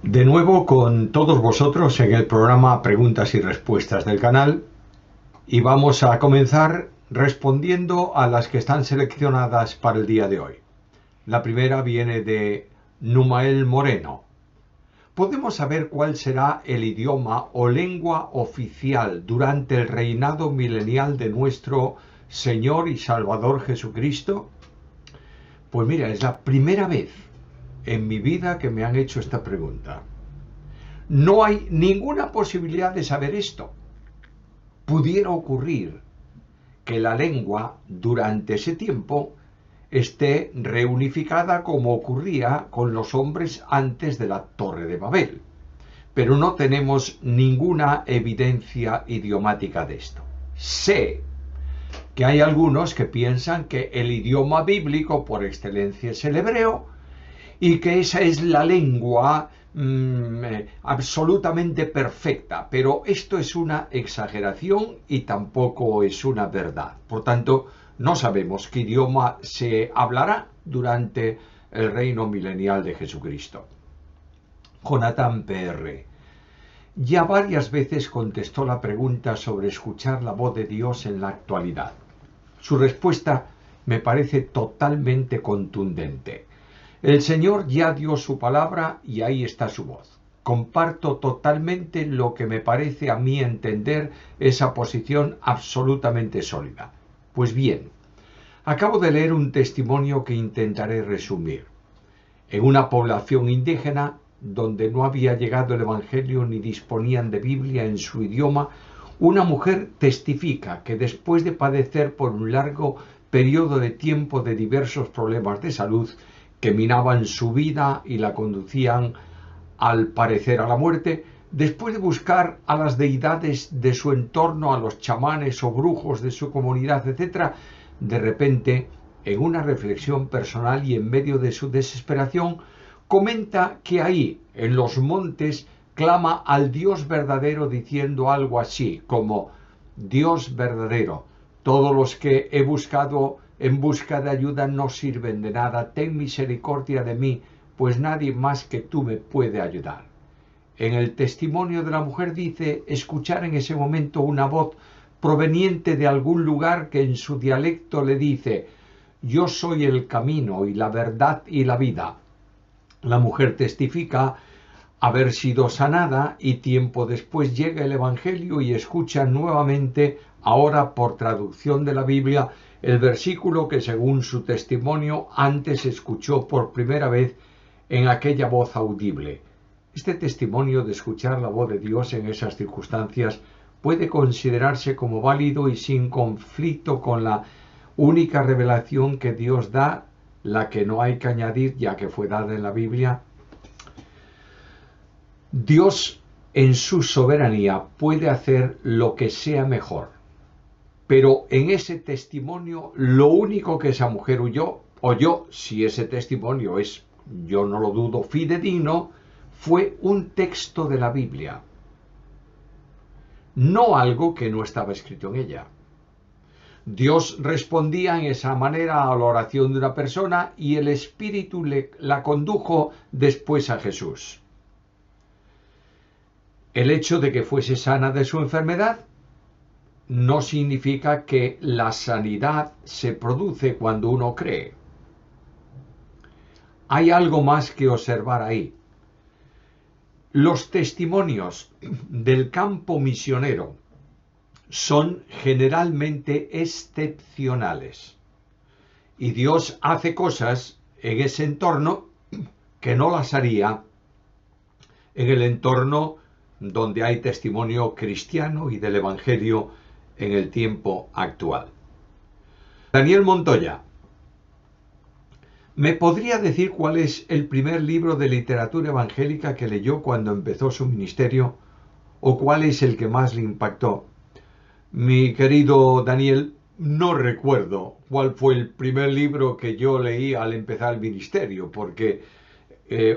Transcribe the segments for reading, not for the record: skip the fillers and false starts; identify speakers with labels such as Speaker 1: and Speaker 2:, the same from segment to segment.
Speaker 1: De nuevo con todos vosotros en el programa Preguntas y Respuestas del canal, y vamos a comenzar respondiendo a las que están seleccionadas para el día de hoy. La primera viene de Numael Moreno. ¿Podemos saber cuál será el idioma o lengua oficial durante el reinado milenial de nuestro Señor y Salvador Jesucristo? Pues mira, es la primera vez en mi vida que me han hecho esta pregunta. No hay ninguna posibilidad de saber esto. Pudiera ocurrir que la lengua durante ese tiempo esté reunificada como ocurría con los hombres antes de la Torre de Babel, pero no tenemos ninguna evidencia idiomática de esto. Sé que hay algunos que piensan que el idioma bíblico por excelencia es el hebreo y que esa es la lengua absolutamente perfecta, pero esto es una exageración y tampoco es una verdad. Por tanto, no sabemos qué idioma se hablará durante el reino milenial de Jesucristo. Jonathan PR. Ya varias veces contestó la pregunta sobre escuchar la voz de Dios en la actualidad. Su respuesta me parece totalmente contundente. El Señor ya dio su palabra y ahí está su voz. Comparto totalmente lo que me parece a mí entender esa posición absolutamente sólida. Pues bien, acabo de leer un testimonio que intentaré resumir. En una población indígena donde no había llegado el Evangelio ni disponían de Biblia en su idioma, una mujer testifica que después de padecer por un largo periodo de tiempo de diversos problemas de salud que minaban su vida y la conducían al parecer a la muerte, después de buscar a las deidades de su entorno, a los chamanes o brujos de su comunidad, etc., de repente, en una reflexión personal y en medio de su desesperación, comenta que ahí, en los montes, clama al Dios verdadero diciendo algo así como: Dios verdadero, todos los que he buscado en busca de ayuda no sirven de nada, ten misericordia de mí, pues nadie más que tú me puede ayudar. En el testimonio de la mujer dice escuchar en ese momento una voz proveniente de algún lugar que en su dialecto le dice: yo soy el camino y la verdad y la vida. La mujer testifica haber sido sanada y tiempo después llega el Evangelio y escucha nuevamente, ahora por traducción de la Biblia, el versículo que según su testimonio antes escuchó por primera vez en aquella voz audible. Este testimonio de escuchar la voz de Dios en esas circunstancias puede considerarse como válido y sin conflicto con la única revelación que Dios da, la que no hay que añadir ya que fue dada en la Biblia. Dios en su soberanía puede hacer lo que sea mejor, pero en ese testimonio lo único que esa mujer oyó, si ese testimonio es, yo no lo dudo, fidedigno, fue un texto de la Biblia, no algo que no estaba escrito en ella. Dios respondía en esa manera a la oración de una persona y el Espíritu la condujo después a Jesús. El hecho de que fuese sana de su enfermedad no significa que la sanidad se produce cuando uno cree. Hay algo más que observar ahí. Los testimonios del campo misionero son generalmente excepcionales y Dios hace cosas en ese entorno que no las haría en el entorno donde hay testimonio cristiano y del Evangelio en el tiempo actual. Daniel Montoya, ¿me podría decir cuál es el primer libro de literatura evangélica que leyó cuando empezó su ministerio o cuál es el que más le impactó? Mi querido Daniel, no recuerdo cuál fue el primer libro que yo leí al empezar el ministerio, porque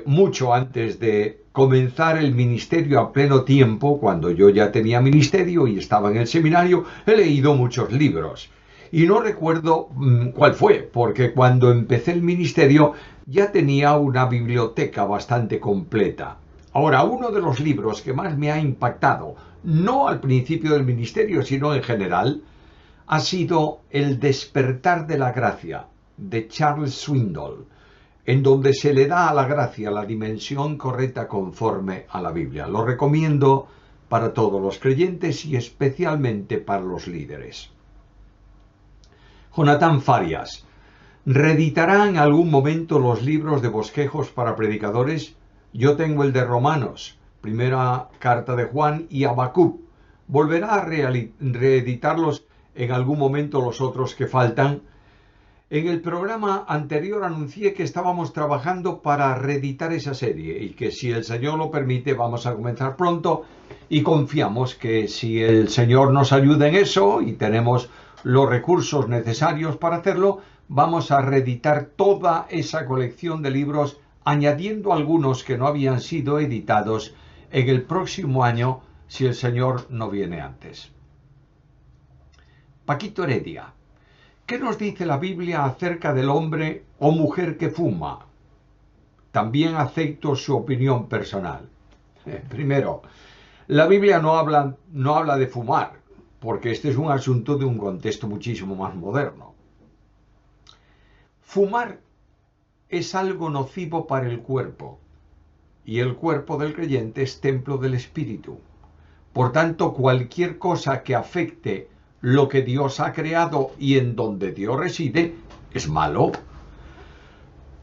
Speaker 1: mucho antes de comenzar el ministerio a pleno tiempo, cuando yo ya tenía ministerio y estaba en el seminario, he leído muchos libros. Y no recuerdo cuál fue, porque cuando empecé el ministerio ya tenía una biblioteca bastante completa. Ahora, uno de los libros que más me ha impactado, no al principio del ministerio, sino en general, ha sido El despertar de la gracia, de Charles Swindoll, en donde se le da a la gracia la dimensión correcta conforme a la Biblia. Lo recomiendo para todos los creyentes y especialmente para los líderes. Jonathan Farias reeditará en algún momento los libros de bosquejos para predicadores. Yo tengo el de Romanos, primera carta de Juan y Habacuc. Volverá a reeditarlos en algún momento los otros que faltan. En el programa anterior anuncié que estábamos trabajando para reeditar esa serie y que si el Señor lo permite vamos a comenzar pronto y confiamos que si el Señor nos ayuda en eso y tenemos los recursos necesarios para hacerlo, vamos a reeditar toda esa colección de libros, añadiendo algunos que no habían sido editados en el próximo año si el Señor no viene antes. Paquito Heredia. ¿Qué nos dice la Biblia acerca del hombre o mujer que fuma? También acepto su opinión personal. Primero, la Biblia no habla de fumar, porque este es un asunto de un contexto muchísimo más moderno. Fumar es algo nocivo para el cuerpo, y el cuerpo del creyente es templo del Espíritu. Por tanto, cualquier cosa que afecte lo que Dios ha creado y en donde Dios reside, es malo.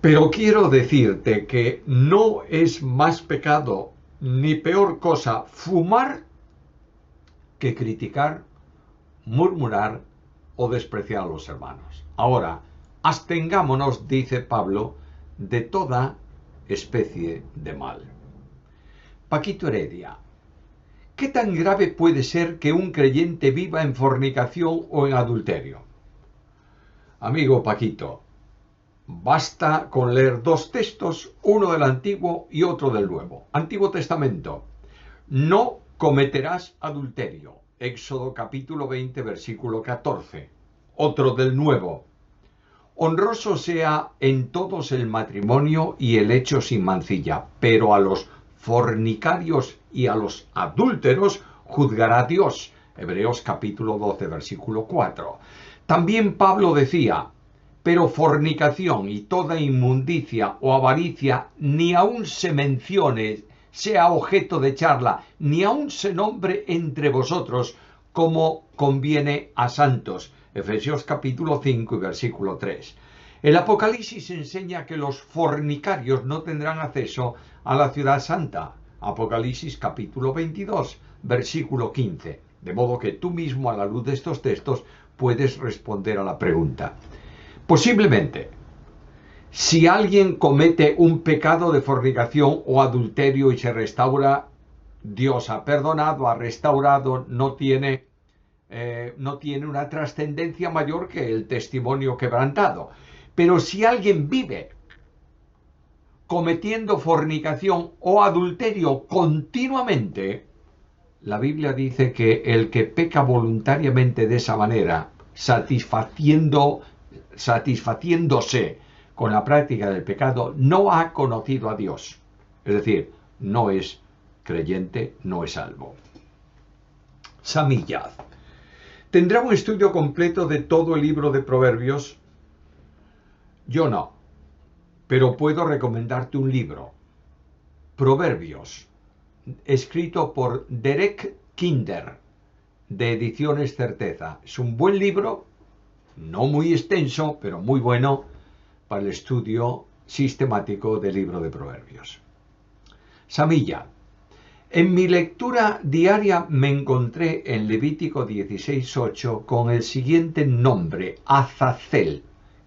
Speaker 1: Pero quiero decirte que no es más pecado ni peor cosa fumar que criticar, murmurar o despreciar a los hermanos. Ahora, abstengámonos, dice Pablo, de toda especie de mal. Paquito Heredia. ¿Qué tan grave puede ser que un creyente viva en fornicación o en adulterio? Amigo Paquito, basta con leer dos textos, uno del Antiguo y otro del Nuevo. Antiguo Testamento. No cometerás adulterio. Éxodo capítulo 20, versículo 14. Otro del Nuevo. Honroso sea en todos el matrimonio y el hecho sin mancilla, pero a los fornicarios y a los adúlteros juzgará Dios. Hebreos capítulo 12, versículo 4. También Pablo decía, pero fornicación y toda inmundicia o avaricia ni aun se mencione, sea objeto de charla, ni aun se nombre entre vosotros como conviene a santos. Efesios capítulo 5 y versículo 3. El Apocalipsis enseña que los fornicarios no tendrán acceso a la ciudad santa. Apocalipsis capítulo 22, versículo 15. De modo que tú mismo, a la luz de estos textos, puedes responder a la pregunta. Posiblemente, si alguien comete un pecado de fornicación o adulterio y se restaura, Dios ha perdonado, ha restaurado, no tiene una trascendencia mayor que el testimonio quebrantado. Pero si alguien vive cometiendo fornicación o adulterio continuamente, la Biblia dice que el que peca voluntariamente de esa manera, satisfaciéndose con la práctica del pecado, no ha conocido a Dios. Es decir, no es creyente, no es salvo. Samillad. ¿Tendrá un estudio completo de todo el libro de Proverbios? Yo no, pero puedo recomendarte un libro. Proverbios, escrito por Derek Kinder, de Ediciones Certeza. Es un buen libro, no muy extenso, pero muy bueno para el estudio sistemático del libro de Proverbios. Samilla. En mi lectura diaria me encontré en Levítico 16:8 con el siguiente nombre, Azazel.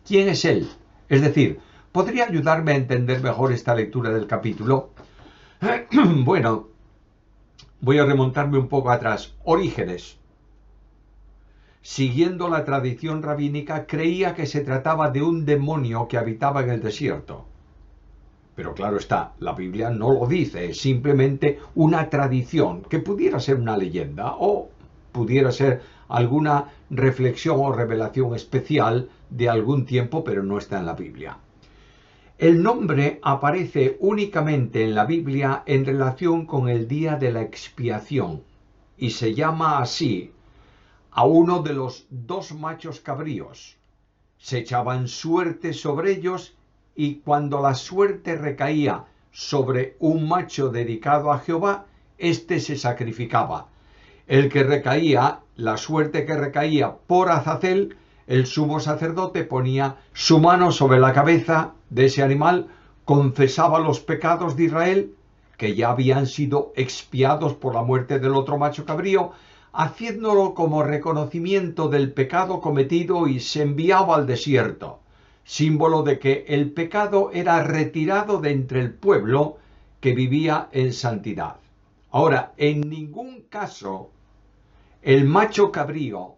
Speaker 1: ¿Quién es él? Es decir, ¿podría ayudarme a entender mejor esta lectura del capítulo? Bueno, voy a remontarme un poco atrás. Orígenes, siguiendo la tradición rabínica, creía que se trataba de un demonio que habitaba en el desierto. Pero claro está, la Biblia no lo dice, es simplemente una tradición que pudiera ser una leyenda o pudiera ser alguna reflexión o revelación especial de algún tiempo, pero no está en la Biblia. El nombre aparece únicamente en la Biblia en relación con el día de la expiación y se llama así a uno de los dos machos cabríos. Se echaban suerte sobre ellos y cuando la suerte recaía sobre un macho dedicado a Jehová, éste se sacrificaba. El que recaía, la suerte que recaía por Azazel, el sumo sacerdote ponía su mano sobre la cabeza de ese animal, confesaba los pecados de Israel, que ya habían sido expiados por la muerte del otro macho cabrío, haciéndolo como reconocimiento del pecado cometido, y se enviaba al desierto, símbolo de que el pecado era retirado de entre el pueblo que vivía en santidad. Ahora, en ningún caso el macho cabrío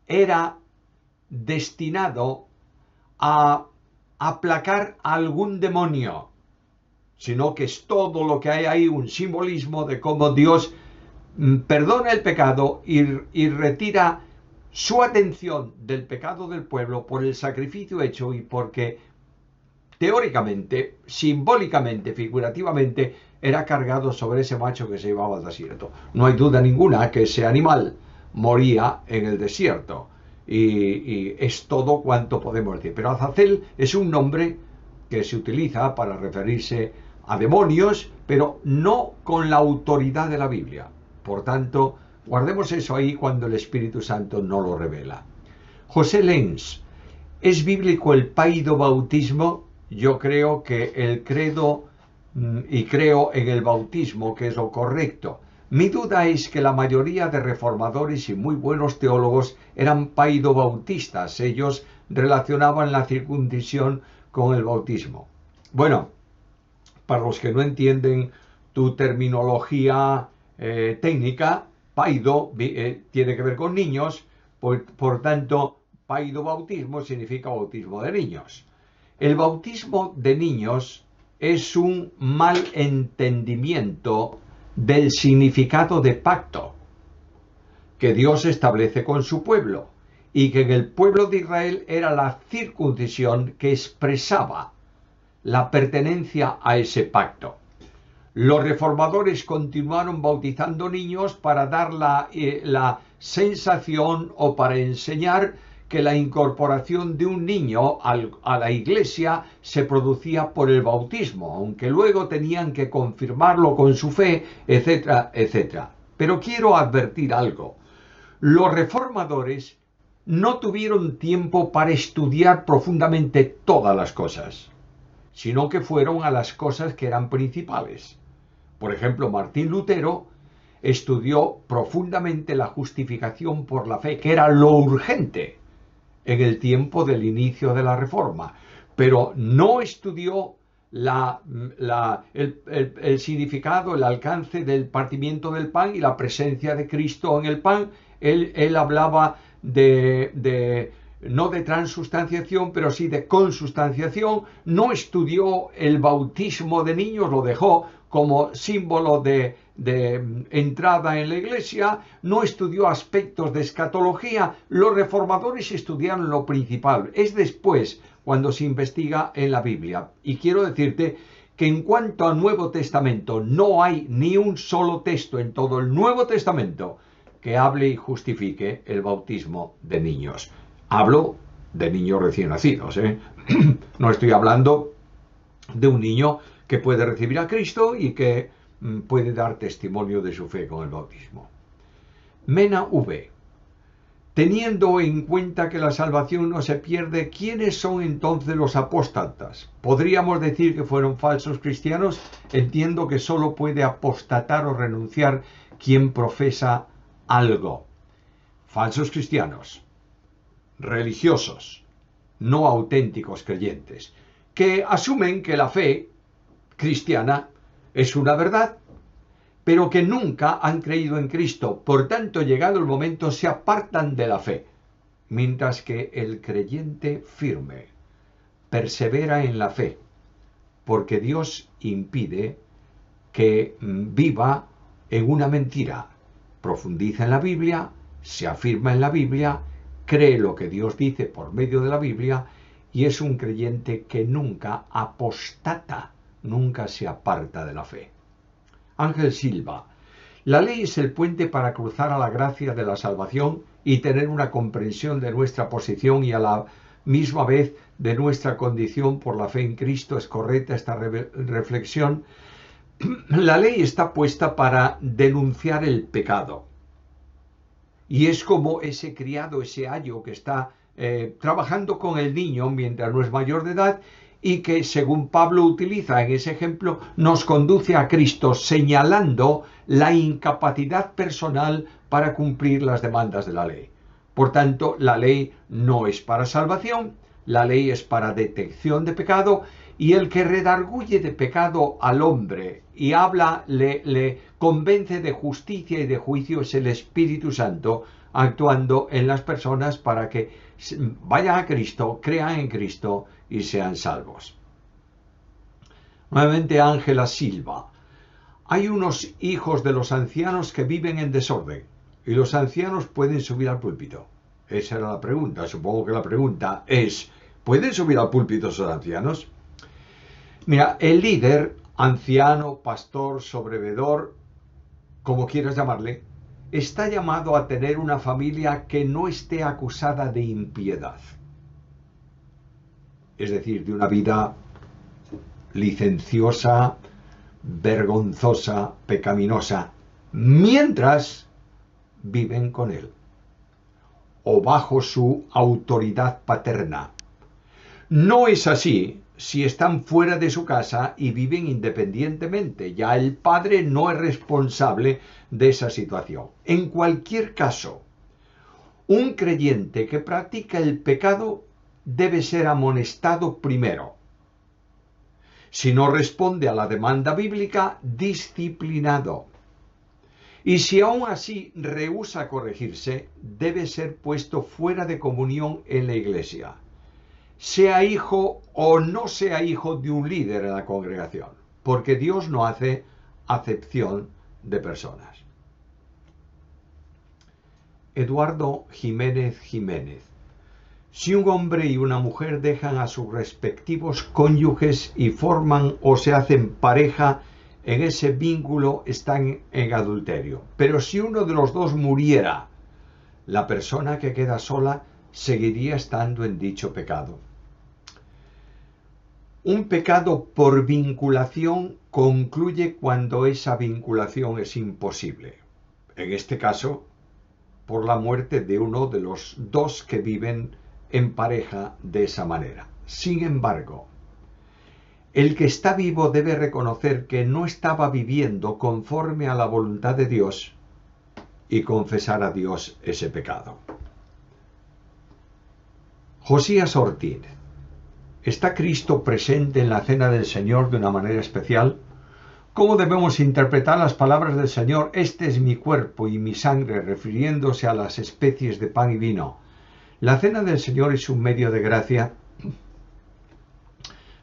Speaker 1: era destinado a aplacar a algún demonio, sino que es todo lo que hay ahí un simbolismo de cómo Dios perdona el pecado y retira su atención del pecado del pueblo por el sacrificio hecho, y porque teóricamente, simbólicamente, figurativamente, era cargado sobre ese macho que se llevaba al desierto. No hay duda ninguna que ese animal moría en el desierto, y es todo cuanto podemos decir. Pero Azazel es un nombre que se utiliza para referirse a demonios, pero no con la autoridad de la Biblia. Por tanto, guardemos eso ahí cuando el Espíritu Santo no lo revela. José Lenz, ¿es bíblico el paidobautismo? Yo creo que el credo y creo en el bautismo, que es lo correcto. Mi duda es que la mayoría de reformadores y muy buenos teólogos eran paidobautistas. Ellos relacionaban la circuncisión con el bautismo. Bueno, para los que no entienden tu terminología técnica, paido tiene que ver con niños, por tanto, paidobautismo significa bautismo de niños. El bautismo de niños es un mal entendimiento del significado de pacto que Dios establece con su pueblo, y que en el pueblo de Israel era la circuncisión que expresaba la pertenencia a ese pacto. Los reformadores continuaron bautizando niños para dar la sensación o para enseñar que la incorporación de un niño a la iglesia se producía por el bautismo, aunque luego tenían que confirmarlo con su fe, etcétera, etcétera. Pero quiero advertir algo. Los reformadores no tuvieron tiempo para estudiar profundamente todas las cosas, sino que fueron a las cosas que eran principales. Por ejemplo, Martín Lutero estudió profundamente la justificación por la fe, que era lo urgente en el tiempo del inicio de la Reforma, pero no estudió el significado, el alcance del partimiento del pan y la presencia de Cristo en el pan. Él hablaba no de transustanciación, pero sí de consustanciación. No estudió el bautismo de niños, lo dejó como símbolo de entrada en la iglesia. No estudió aspectos de escatología. Los reformadores estudiaron lo principal. Es después cuando se investiga en la Biblia. Y quiero decirte que en cuanto al Nuevo Testamento, no hay ni un solo texto en todo el Nuevo Testamento que hable y justifique el bautismo de niños. Hablo de niños recién nacidos, ¿eh? No estoy hablando de un niño que puede recibir a Cristo y que puede dar testimonio de su fe con el bautismo. Mena V. Teniendo en cuenta que la salvación no se pierde, ¿quiénes son entonces los apóstatas? ¿Podríamos decir que fueron falsos cristianos? Entiendo que solo puede apostatar o renunciar quien profesa algo. Falsos cristianos, religiosos, no auténticos creyentes, que asumen que la fe cristiana es una verdad, pero que nunca han creído en Cristo. Por tanto, llegado el momento, se apartan de la fe, mientras que el creyente firme persevera en la fe, porque Dios impide que viva en una mentira. Profundiza en la Biblia, se afirma en la Biblia, cree lo que Dios dice por medio de la Biblia y es un creyente que nunca apostata, nunca se aparta de la fe. Ángel Silva: la ley es el puente para cruzar a la gracia de la salvación y tener una comprensión de nuestra posición y a la misma vez de nuestra condición por la fe en Cristo. ¿Es correcta esta reflexión? La ley está puesta para denunciar el pecado. Y es como ese criado, ese ayo que está trabajando con el niño mientras no es mayor de edad y que, según Pablo utiliza en ese ejemplo, nos conduce a Cristo, señalando la incapacidad personal para cumplir las demandas de la ley. Por tanto, la ley no es para salvación, la ley es para detección de pecado, y el que redarguye de pecado al hombre y habla, le convence de justicia y de juicio, es el Espíritu Santo actuando en las personas para que vayan a Cristo, crean en Cristo y sean salvos. Nuevamente Ángela Silva: hay unos hijos de los ancianos que viven en desorden y los ancianos pueden subir al púlpito. Esa era la pregunta. Supongo que la pregunta es: ¿pueden subir al púlpito esos ancianos? Mira, el líder, anciano, pastor, sobrevedor, como quieras llamarle, está llamado a tener una familia que no esté acusada de impiedad. Es decir, de una vida licenciosa, vergonzosa, pecaminosa, mientras viven con él o bajo su autoridad paterna. No es así si están fuera de su casa y viven independientemente. Ya el padre no es responsable de esa situación. En cualquier caso, un creyente que practica el pecado debe ser amonestado primero. Si no responde a la demanda bíblica, disciplinado. Y si aún así rehúsa corregirse, debe ser puesto fuera de comunión en la iglesia, sea hijo o no sea hijo de un líder en la congregación, porque Dios no hace acepción de personas. Eduardo Jiménez Jiménez: si un hombre y una mujer dejan a sus respectivos cónyuges y forman o se hacen pareja, en ese vínculo están en adulterio. Pero si uno de los dos muriera, la persona que queda sola seguiría estando en dicho pecado. Un pecado por vinculación concluye cuando esa vinculación es imposible. En este caso, por la muerte de uno de los dos que viven en pareja de esa manera. Sin embargo, el que está vivo debe reconocer que no estaba viviendo conforme a la voluntad de Dios y confesar a Dios ese pecado. Josías Ortiz: ¿está Cristo presente en la cena del Señor de una manera especial? ¿Cómo debemos interpretar las palabras del Señor: este es mi cuerpo y mi sangre, refiriéndose a las especies de pan y vino? La cena del Señor es un medio de gracia.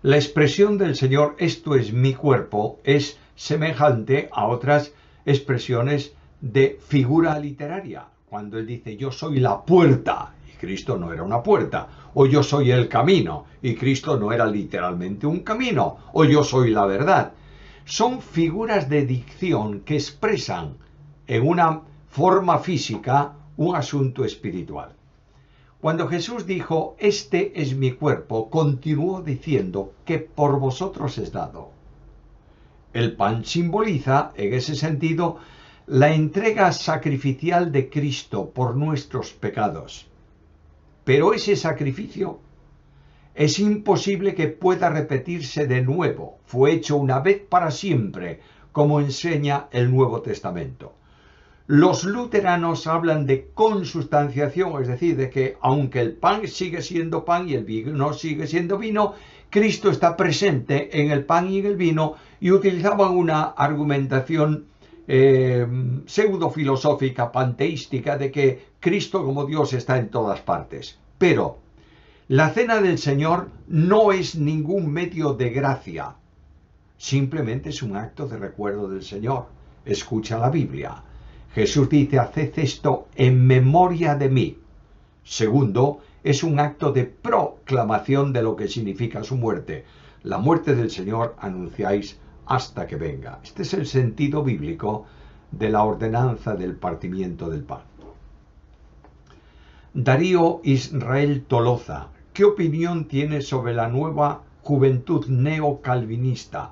Speaker 1: La expresión del Señor, esto es mi cuerpo, es semejante a otras expresiones de figura literaria. Cuando Él dice, yo soy la puerta, y Cristo no era una puerta, o yo soy el camino, y Cristo no era literalmente un camino, o yo soy la verdad. Son figuras de dicción que expresan en una forma física un asunto espiritual. Cuando Jesús dijo, este es mi cuerpo, continuó diciendo que por vosotros es dado. El pan simboliza, en ese sentido, la entrega sacrificial de Cristo por nuestros pecados. Pero ese sacrificio es imposible que pueda repetirse de nuevo. Fue hecho una vez para siempre, como enseña el Nuevo Testamento. Los luteranos hablan de consubstanciación, es decir, de que aunque el pan sigue siendo pan y el vino sigue siendo vino, Cristo está presente en el pan y en el vino, y utilizaban una argumentación pseudo-filosófica, panteística, de que Cristo como Dios está en todas partes. Pero la cena del Señor no es ningún medio de gracia, simplemente es un acto de recuerdo del Señor. Escucha la Biblia. Jesús dice, haced esto en memoria de mí. Segundo, es un acto de proclamación de lo que significa su muerte. La muerte del Señor anunciáis hasta que venga. Este es el sentido bíblico de la ordenanza del partimiento del pan. Darío Israel Toloza, ¿qué opinión tiene sobre la nueva juventud neocalvinista,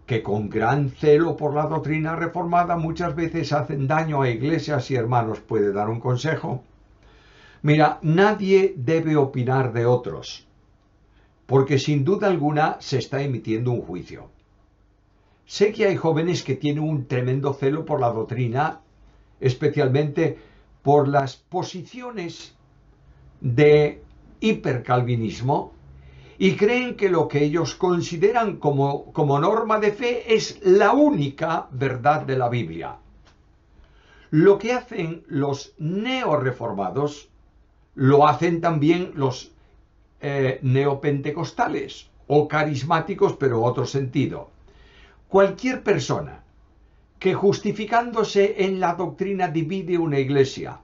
Speaker 1: que con gran celo por la doctrina reformada muchas veces hacen daño a iglesias y hermanos? ¿Puede dar un consejo? Mira, nadie debe opinar de otros, porque sin duda alguna se está emitiendo un juicio. Sé que hay jóvenes que tienen un tremendo celo por la doctrina, especialmente por las posiciones de hipercalvinismo, y creen que lo que ellos consideran como norma de fe es la única verdad de la Biblia. Lo que hacen los neoreformados lo hacen también los neopentecostales o carismáticos, pero otro sentido. Cualquier persona que justificándose en la doctrina divide una iglesia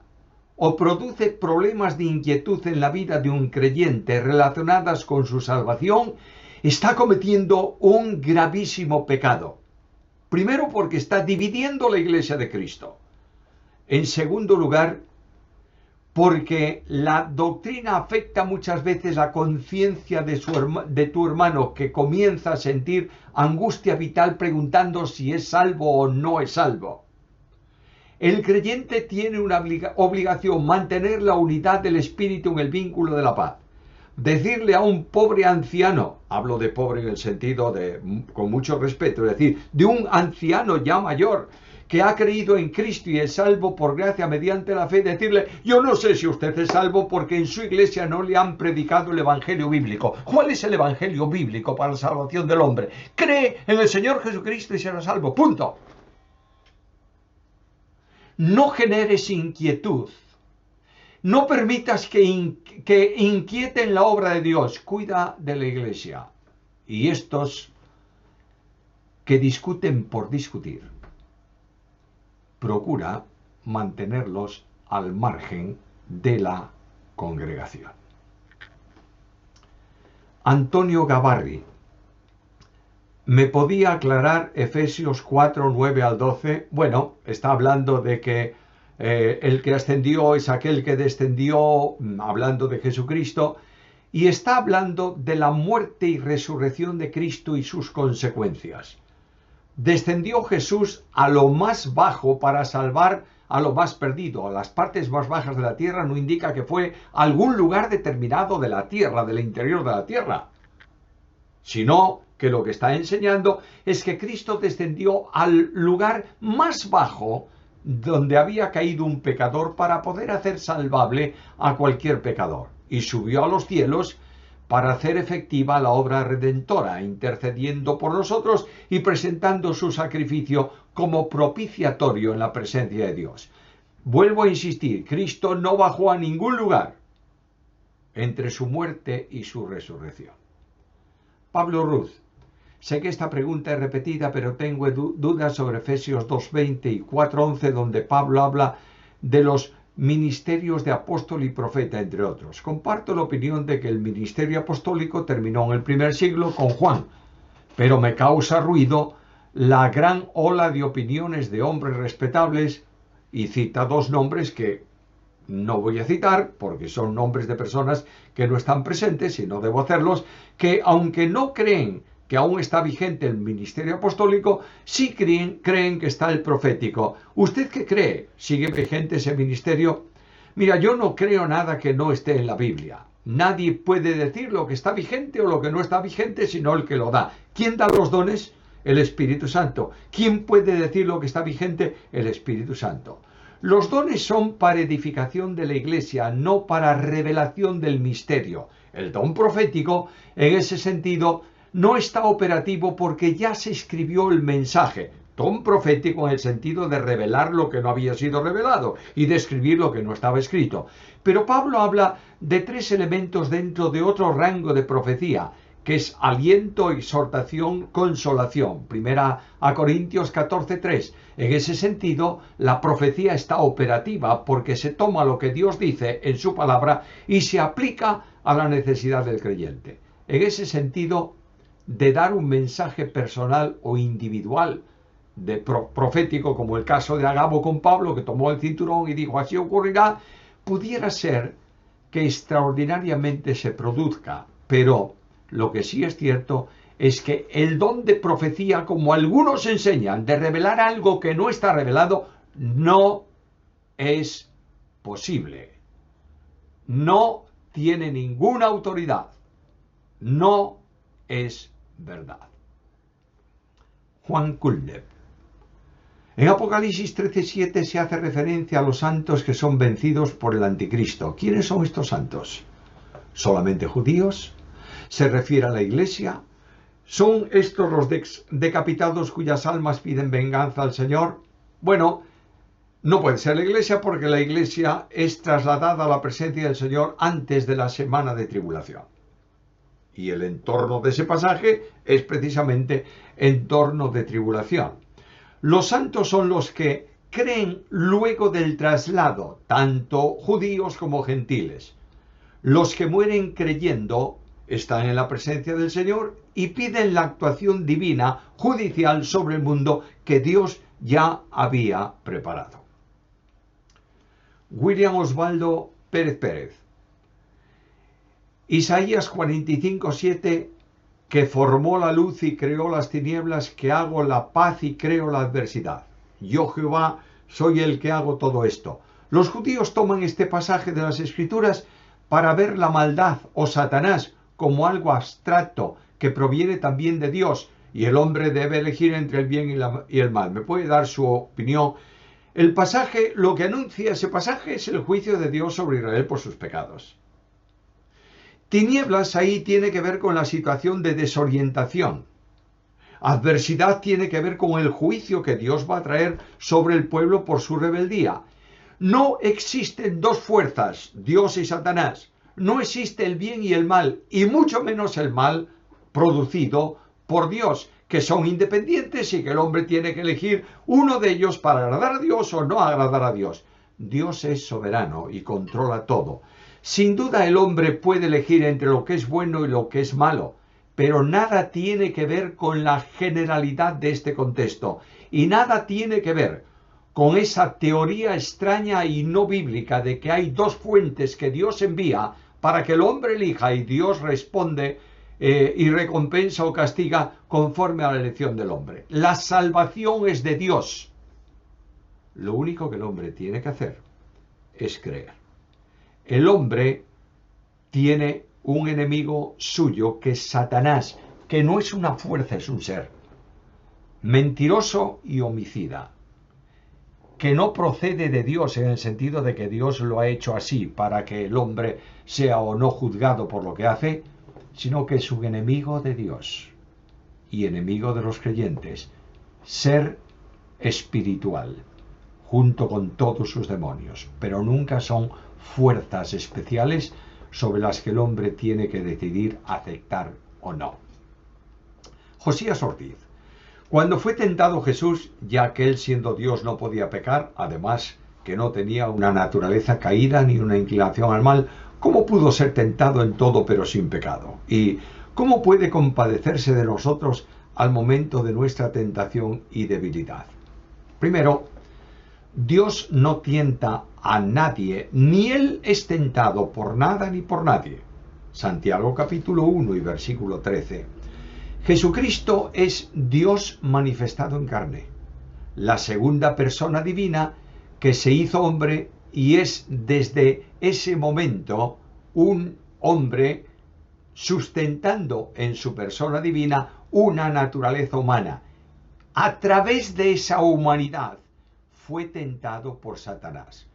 Speaker 1: o produce problemas de inquietud en la vida de un creyente relacionadas con su salvación, está cometiendo un gravísimo pecado. Primero, porque está dividiendo la iglesia de Cristo. En segundo lugar, porque la doctrina afecta muchas veces la conciencia de tu hermano, que comienza a sentir angustia vital preguntando si es salvo o no es salvo. El creyente tiene una obligación: mantener la unidad del espíritu en el vínculo de la paz. Decirle a un pobre anciano, hablo de pobre en el sentido de, con mucho respeto, es decir, de un anciano ya mayor, que ha creído en Cristo y es salvo por gracia mediante la fe, decirle: yo no sé si usted es salvo porque en su iglesia no le han predicado el evangelio bíblico. ¿Cuál es el evangelio bíblico para la salvación del hombre? Cree en el Señor Jesucristo y será salvo. Punto. No generes inquietud. No permitas que inquieten la obra de Dios. Cuida de la iglesia. Y estos que discuten por discutir, procura mantenerlos al margen de la congregación. Antonio Gavarri, ¿me podía aclarar Efesios 4, 9 al 12? Bueno, está hablando de que el que ascendió es aquel que descendió, hablando de Jesucristo, y está hablando de la muerte y resurrección de Cristo y sus consecuencias. Descendió Jesús a lo más bajo para salvar a lo más perdido. A las partes más bajas de la tierra no indica que fue algún lugar determinado de la tierra, del interior de la tierra, sino que lo que está enseñando es que Cristo descendió al lugar más bajo donde había caído un pecador para poder hacer salvable a cualquier pecador, y subió a los cielos para hacer efectiva la obra redentora, intercediendo por nosotros y presentando su sacrificio como propiciatorio en la presencia de Dios. Vuelvo a insistir, Cristo no bajó a ningún lugar entre su muerte y su resurrección. Pablo Ruz, sé que esta pregunta es repetida, pero tengo dudas sobre Efesios 2:20 y 4:11, donde Pablo habla de los ministerios de apóstol y profeta, entre otros. Comparto la opinión de que el ministerio apostólico terminó en el primer siglo con Juan, pero me causa ruido la gran ola de opiniones de hombres respetables, y cita dos nombres que no voy a citar porque son nombres de personas que no están presentes y no debo hacerlos, que aunque no creen que aún está vigente el ministerio apostólico, sí creen que está el profético. ¿Usted qué cree? ¿Sigue vigente ese ministerio? Mira, yo no creo nada que no esté en la Biblia. Nadie puede decir lo que está vigente o lo que no está vigente, sino el que lo da. ¿Quién da los dones? El Espíritu Santo. ¿Quién puede decir lo que está vigente? El Espíritu Santo. Los dones son para edificación de la iglesia, no para revelación del misterio. El don profético, en ese sentido, no está operativo porque ya se escribió el mensaje. Don profético en el sentido de revelar lo que no había sido revelado y de escribir lo que no estaba escrito. Pero Pablo habla de tres elementos dentro de otro rango de profecía que es aliento, exhortación, consolación. Primera a Corintios 14:3. En ese sentido, la profecía está operativa porque se toma lo que Dios dice en su palabra y se aplica a la necesidad del creyente. En ese sentido, de dar un mensaje personal o individual, profético, como el caso de Agabo con Pablo, que tomó el cinturón y dijo, así ocurrirá, pudiera ser que extraordinariamente se produzca, pero lo que sí es cierto es que el don de profecía, como algunos enseñan, de revelar algo que no está revelado, no es posible. No tiene ninguna autoridad. No es verdad. Juan Culner. En Apocalipsis 13:7 se hace referencia a los santos que son vencidos por el anticristo. ¿Quiénes son estos santos? ¿Solamente judíos? ¿Se refiere a la iglesia? ¿Son estos los decapitados cuyas almas piden venganza al Señor? Bueno, no puede ser la iglesia porque la iglesia es trasladada a la presencia del Señor antes de la semana de tribulación. Y el entorno de ese pasaje es precisamente entorno de tribulación. Los santos son los que creen luego del traslado, tanto judíos como gentiles. Los que mueren creyendo están en la presencia del Señor y piden la actuación divina judicial sobre el mundo que Dios ya había preparado. William Osvaldo Pérez Pérez. Isaías 45:7, que formó la luz y creó las tinieblas, que hago la paz y creo la adversidad. Yo, Jehová, soy el que hago todo esto. Los judíos toman este pasaje de las Escrituras para ver la maldad o Satanás como algo abstracto que proviene también de Dios y el hombre debe elegir entre el bien y el mal. ¿Me puede dar su opinión? El pasaje, lo que anuncia ese pasaje es el juicio de Dios sobre Israel por sus pecados. Tinieblas ahí tiene que ver con la situación de desorientación. Adversidad tiene que ver con el juicio que Dios va a traer sobre el pueblo por su rebeldía. No existen dos fuerzas, Dios y Satanás. No existe el bien y el mal, y mucho menos el mal producido por Dios, que son independientes y que el hombre tiene que elegir uno de ellos para agradar a Dios o no agradar a Dios. Dios es soberano y controla todo. Sin duda el hombre puede elegir entre lo que es bueno y lo que es malo, pero nada tiene que ver con la generalidad de este contexto y nada tiene que ver con esa teoría extraña y no bíblica de que hay dos fuentes que Dios envía para que el hombre elija y Dios responde y recompensa o castiga conforme a la elección del hombre. La salvación es de Dios. Lo único que el hombre tiene que hacer es creer. El hombre tiene un enemigo suyo que es Satanás, que no es una fuerza, es un ser mentiroso y homicida, que no procede de Dios en el sentido de que Dios lo ha hecho así para que el hombre sea o no juzgado por lo que hace, sino que es un enemigo de Dios y enemigo de los creyentes, ser espiritual, junto con todos sus demonios, pero nunca son fuerzas especiales sobre las que el hombre tiene que decidir aceptar o no. Josías Ortiz. Cuando fue tentado Jesús, ya que él siendo Dios no podía pecar, además que no tenía una naturaleza caída ni una inclinación al mal, ¿cómo pudo ser tentado en todo pero sin pecado? ¿Y cómo puede compadecerse de nosotros al momento de nuestra tentación y debilidad? Primero, Dios no tienta a nadie, ni Él es tentado por nada ni por nadie. Santiago capítulo 1 y versículo 13. Jesucristo es Dios manifestado en carne, la segunda persona divina que se hizo hombre y es desde ese momento un hombre sustentando en su persona divina una naturaleza humana. A través de esa humanidad fue tentado por Satanás.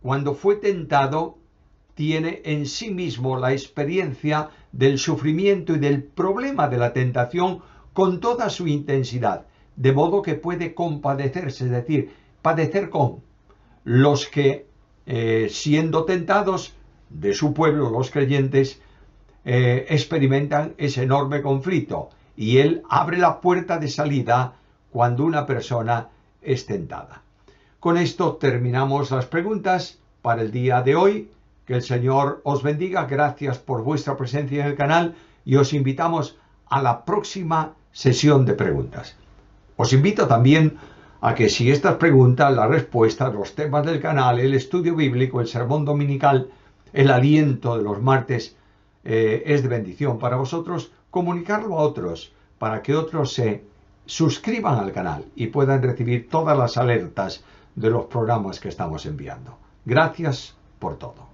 Speaker 1: Cuando fue tentado, tiene en sí mismo la experiencia del sufrimiento y del problema de la tentación con toda su intensidad, de modo que puede compadecerse, es decir, padecer con los que, siendo tentados de su pueblo, los creyentes, experimentan ese enorme conflicto y Él abre la puerta de salida cuando una persona es tentada. Con esto terminamos las preguntas para el día de hoy. Que el Señor os bendiga. Gracias por vuestra presencia en el canal y os invitamos a la próxima sesión de preguntas. Os invito también a que si estas preguntas, las respuestas, los temas del canal, el estudio bíblico, el sermón dominical, el aliento de los martes es de bendición para vosotros, comunicarlo a otros para que otros se suscriban al canal y puedan recibir todas las alertas de los programas que estamos enviando. Gracias por todo.